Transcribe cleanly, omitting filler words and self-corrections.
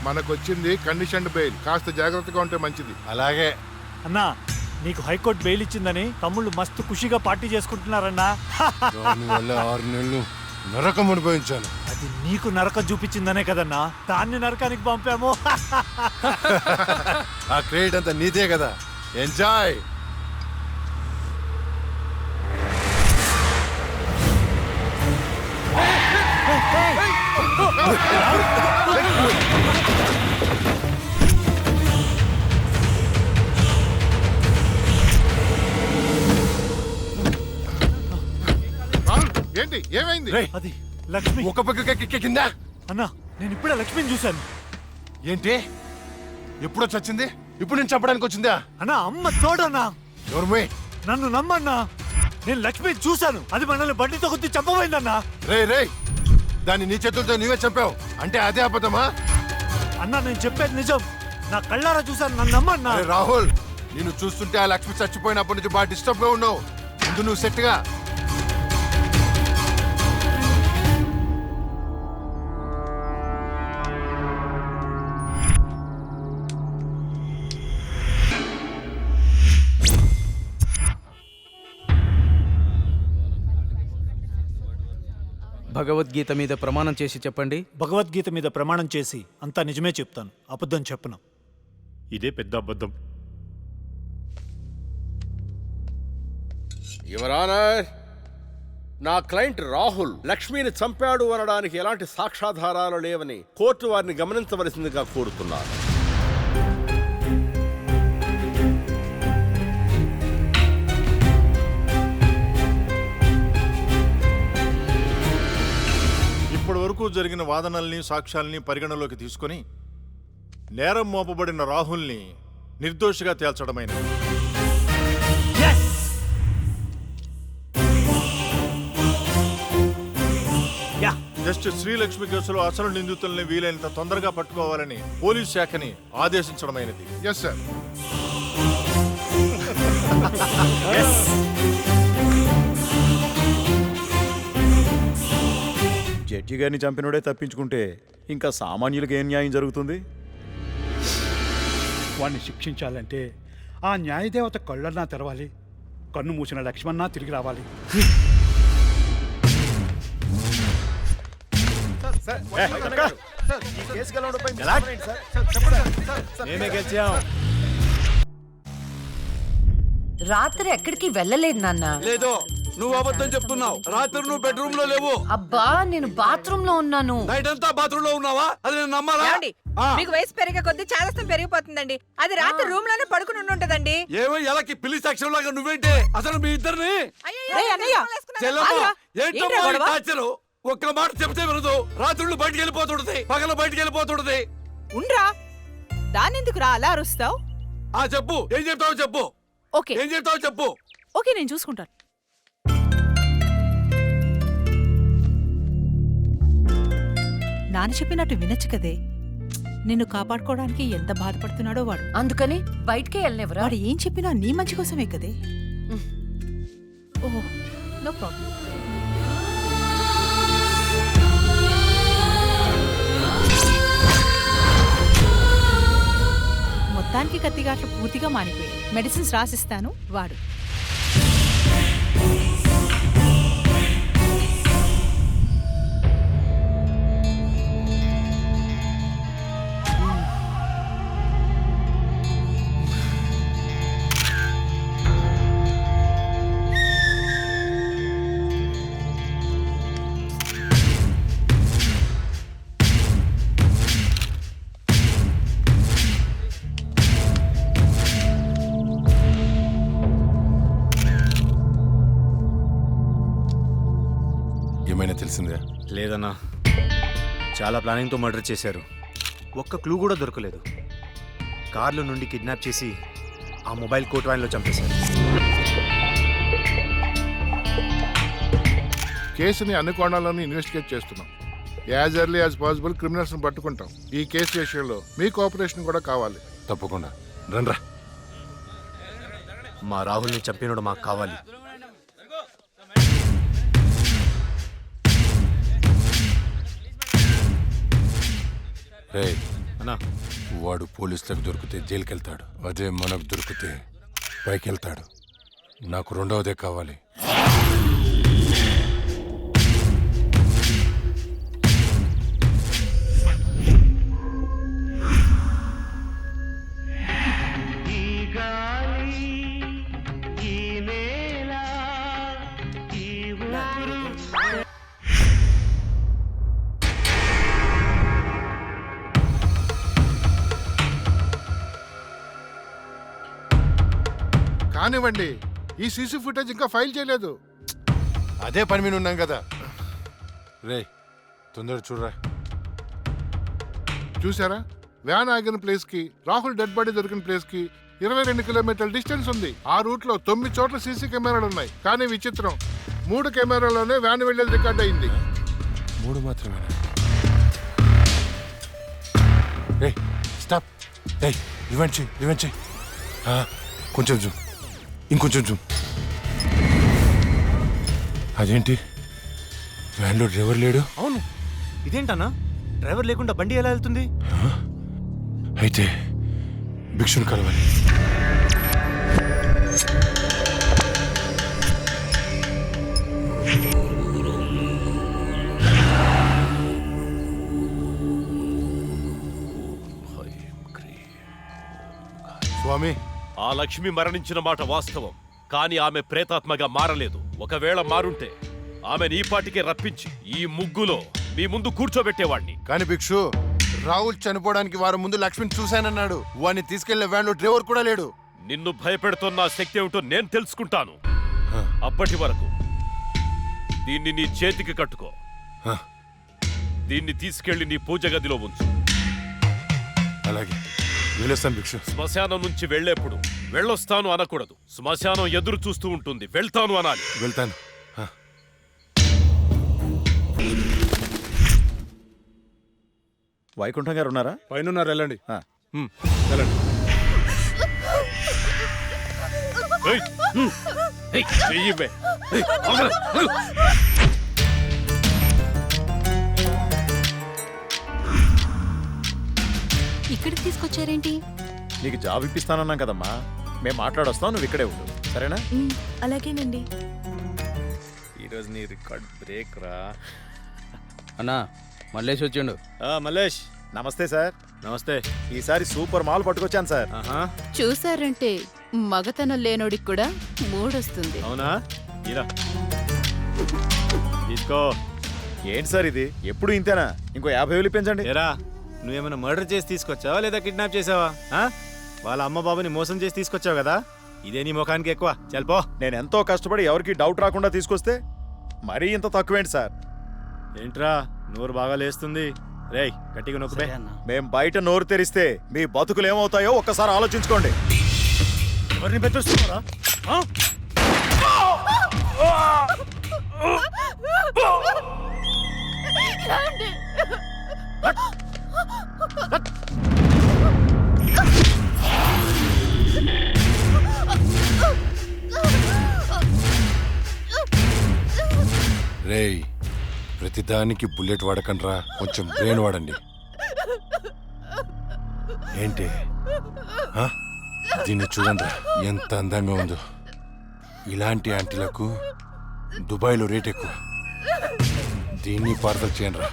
మనకొచ్చింది conditioned bail, కాస్త జాగ్రత్తగా ఉంటే మంచిది. అలాగే అన్నా, నీకు హైకోర్టు బెయిల్ ఇచ్చిందని తమ్ముళ్ళు మస్తు ఖుషిగా పార్టీ చేసుకుంటున్నారన్నా. దానివల్ల 6 నెలలు నరకం అనుభవించాను. అది నీకు నరకం చూపించిందనే కదన్నా దాన్ని నరకానికి పంపాము. ఆ క్రెడిట్ అంతా నీదే కదా, ఎంజాయ్. ఏంటి ఏమైంది? అది లక్ష్మి. ఒక పక్క కింద. అన్నా, నేను ఇప్పుడే లక్ష్మిని చూశాను. ఏంటి ఎప్పుడో చచ్చింది? ఇప్పుడు నేను చంపడానికి వచ్చిందా? అన్నా, అమ్మ తోడన్నా. ఎవరు? నన్ను నమ్మన్నా, నేను లక్ష్మిని చూశాను. అది మనల్ని బండితో కొద్ది చంపబోయిందన్నా. రే దాన్ని నీ చేతులతో నీవే చంపావు అంటే అదే అబద్ధమా? అన్నా, నేను చెప్పేది నిజం. నా కళ్ళారా చూశాను, నన్ను నమ్మన్నా. రాహుల్, నేను చూస్తుంటే ఆ లక్ష్మి చచ్చిపోయినప్పటి నుంచి బాగా డిస్టర్బ్ గా ఉన్నావు. ముందు నువ్వు సెట్ గా. భగవద్గీత మీద ప్రమాణం చేసి చెప్పండి. భగవద్గీత మీద ప్రమాణం చేసి అంతా నిజమే చెప్తాను, అబద్ధం చెప్పను. ఇదే పెద్ద అబద్ధం. యువర్ ఆనర్, నా క్లయింట్ రాహుల్ లక్ష్మిని చంపాడు అనడానికి ఎలాంటి సాక్ష్యాధారాలు లేవని కోర్టు వారిని గమనించవలసిందిగా కోరుతున్నారు. ఇప్పటి వరకు జరిగిన వాదనల్ని సాక్ష్యాల్ని పరిగణలోకి తీసుకుని నేరం మోపబడిన రాహుల్ని నిర్దోషిగా తేల్చడమైనది. జస్టిస్ శ్రీలక్ష్మి కేసులో అసలు నిందితుల్ని వీలైనంత తొందరగా పట్టుకోవాలని పోలీస్ శాఖని ఆదేశించడమైనది. Yes sir. జడ్జి గారిని చంపినోడే తప్పించుకుంటే ఇంకా సామాన్యులకు ఏం న్యాయం జరుగుతుంది? వాణ్ణి శిక్షించాలంటే ఆ న్యాయదేవత కళ్ళన్నా తెరవాలి, కన్ను మూసిన లక్ష్మణ తిరిగి రావాలి. మేమే గెలిచాం. రాత్రి ఎక్కడికి వెళ్ళలేదు నాన్న. లేదు, నువ్వు అబద్ధం చెప్తున్నావు. రాత్రి నువ్వు బెడ్రూమ్ లో లేవు. అబ్బా, నేను బాత్రూమ్ లో ఉన్నాను. నైట్ అంతా బాత్రూమ్ లో ఉన్నావా? అది నేను నమ్మాలా? మీకు వయసు పెరిగే కొద్ది చాదస్తం పెరిగిపోతుందండి. అది రాత్రి రూమ్ లోనే పడుకుని ఉంటదండి. ఏమో ఎలాకి పిల్లి సాక్ష్యం లాగా నువ్వేంటి? అసలు మీ ఇద్దరిని ఒక్క మాట చెప్తే వినదు. రాత్రుళ్ళు బయటికి వెళ్ళిపోతుంటది, పగల బయటికి వెళ్ళిపోతుంటది. ఉండ్రా, దానెందుకు రా అలా అరుస్తావు? చెప్పు, ఏం చెప్తావో చెప్పు. ఓకే, ఏం చెప్తావో చెప్పు. ఓకే, నేను చూసుకుంటాను. నాన్న చెప్పినట్టు వినొచ్చు కదే. నిన్ను కాపాడుకోవడానికి ఎంత బాధపడుతున్నాడో వాడు. అందుకని బయటికి వెళ్ళనివ్వరా? వాడు ఏం చెప్పినా నీ మంచి కోసమే కదే. ఓహో, నో ప్రాబ్లం. మొత్తానికి కత్తిగాట్లు పూర్తిగా మానిపోయాయి. మెడిసిన్స్ రాసిస్తాను, వాడు. ఏమైనా తెలిసిందా? లేదన్నా, చాలా ప్లానింగ్తో మర్డర్ చేశారు. ఒక్క క్లూ కూడా దొరకలేదు. కార్లో నుండి కిడ్నాప్ చేసి ఆ మొబైల్ కోట్ వ్యాన్లో చంపేశారు. కేసుని అన్ని కోణాలను ఇన్వెస్టిగేట్ చేస్తున్నాం. యాజ్ ఎర్లీ యాజ్ పాసిబుల్ క్రిమినల్స్ని పట్టుకుంటాం. ఈ కేసు విషయంలో మీ కోఆపరేషన్ కూడా కావాలి. తప్పకుండా రండ్రా. మా రాహుల్ని చంపినోడు మాకు కావాలి. రే అన్నా వాడు పోలీసులకు దొరికితే జైలుకి వెళ్తాడు. అదే మనకు దొరికితే పైకి వెళ్తాడు. నాకు రెండవదే కావాలి. కానివ్వండి, ఈ సీసీ ఫుటేజ్ ఇంకా ఫైల్ చేయలేదు. అదే పని మీద ఉన్నాం కదా. రే తొందర చూడరా. చూసారా, వ్యాన్ ఆగిన ప్లేస్ కి రాహుల్ డెడ్ బాడీ దొరికిన ప్లేస్ కి 22 కిలోమీటర్ల డిస్టెన్స్ ఉంది. ఆ రూట్ లో 9 చోట్ల సీసీ కెమెరాలు ఉన్నాయి. కానీ విచిత్రం, 3 కెమెరాలోనే వ్యాన్ వెళ్ళేది రికార్డ్ అయింది. 3 మాత్రమేనా? రే స్టాప్. రే రివెంట్ చెయ్. కొంచెం జూమ్, ఇంకొంచెం జూమ్. అదేంటి వ్యాన్లో డ్రైవర్ లేడు? అవును, ఇదేంటన్నా డ్రైవర్ లేకుండా బండి ఎలా వెళ్తుంది? అయితే భిక్షుని కలవాలి. స్వామి, ఆ లక్ష్మి మరణించిన మాట వాస్తవం, కానీ ఆమె ప్రేతాత్మగా మారలేదు. ఒకవేళ మారుంటే ఆమె నీ పాటికే రప్పించి ఈ ముగ్గులో మీ ముందు కూర్చోబెట్టేవాణ్ణి. కానీ భిక్షు, రాహుల్ చనిపోవడానికి వారం ముందు లక్ష్మిని చూశానన్నాడు. వాడిని తీసుకెళ్లే వ్యాన్లో డ్రైవర్ కూడా లేడు. నిన్ను భయపెడుతున్న శక్తి ఏమిటో నేను తెలుసుకుంటాను. అప్పటి వరకు దీన్ని నీ చేతికి కట్టుకో. దీన్ని తీసుకెళ్లి నీ పూజ గదిలో ఉంచు. అలాగే వెళ్ళొస్తాను భిక్షు. శ్మశానం నుంచి వెళ్లేప్పుడు వెళ్ళొస్తాను అనకూడదు. శ్మశానం ఎదురు చూస్తూ ఉంటుంది, వెళ్తాను అనాలి. వెళ్తాను. వైకుంఠం గారు ఉన్నారా? పైన ఉన్నారు, వెళ్ళండి. వెళ్ళండి. ఇక్కడికి తీసుకొచ్చారేంటి? నీకు జాబ్ ఇప్పిస్తానన్నాం కదమ్మా, మేము మాట్లాడొస్తాం, నువ్వు ఇక్కడే ఉండు, సరేనా? అలాగేనండి. ఈరోజు నీ రికార్డ్ బ్రేక్ రా. అన్నా మల్లేష్ వచ్చిండు. మల్లేష్ నమస్తే సార్. నమస్తే. ఈసారి సూపర్ మాల్ పట్టుకొచ్చాను సార్. చూసారంటే మగతనం లేనోడికి కూడా మూడొస్తుంది. అవునా? ఇలా తీసుకో. ఏంటి సార్ ఇది, ఎప్పుడు ఇంతేనా? ఇంకో 50,000 పెంచండి. ఏరా, నువ్వేమైనా మర్డర్ చేసి తీసుకొచ్చావా లేదా కిడ్నాప్ చేసావా? వాళ్ళ అమ్మ బాబుని మోసం చేసి తీసుకొచ్చావు కదా, ఇదే నీ ముఖానికి ఎక్కువ. చల్పో. నేను ఎంతో కష్టపడి ఎవరికి డౌట్ రాకుండా తీసుకొస్తే మరీ ఇంత తక్కువేంటి సార్? ఏంట్రా నోరు బాగా లేస్తుంది? రేయ్ గట్టిగా నొక్కుపే. మేం బయట నోరు తెరిస్తే మీ బతుకులు ఏమవుతాయో ఒక్కసారి ఆలోచించుకోండి. ఎవరిని బెదిరిస్తున్నారా? రేయ్, ప్రతిదానికి బుల్లెట్ వాడకండ్రా, కొంచెం బ్రెయిన్ వాడండి. ఏంటి దీన్ని చూడండి, ఎంత అందంగా ఉందో. ఇలాంటి ఆంటీలకు దుబాయ్లో రేట్ ఎక్కువ. దీన్ని పార్సల్ చేయండి రా.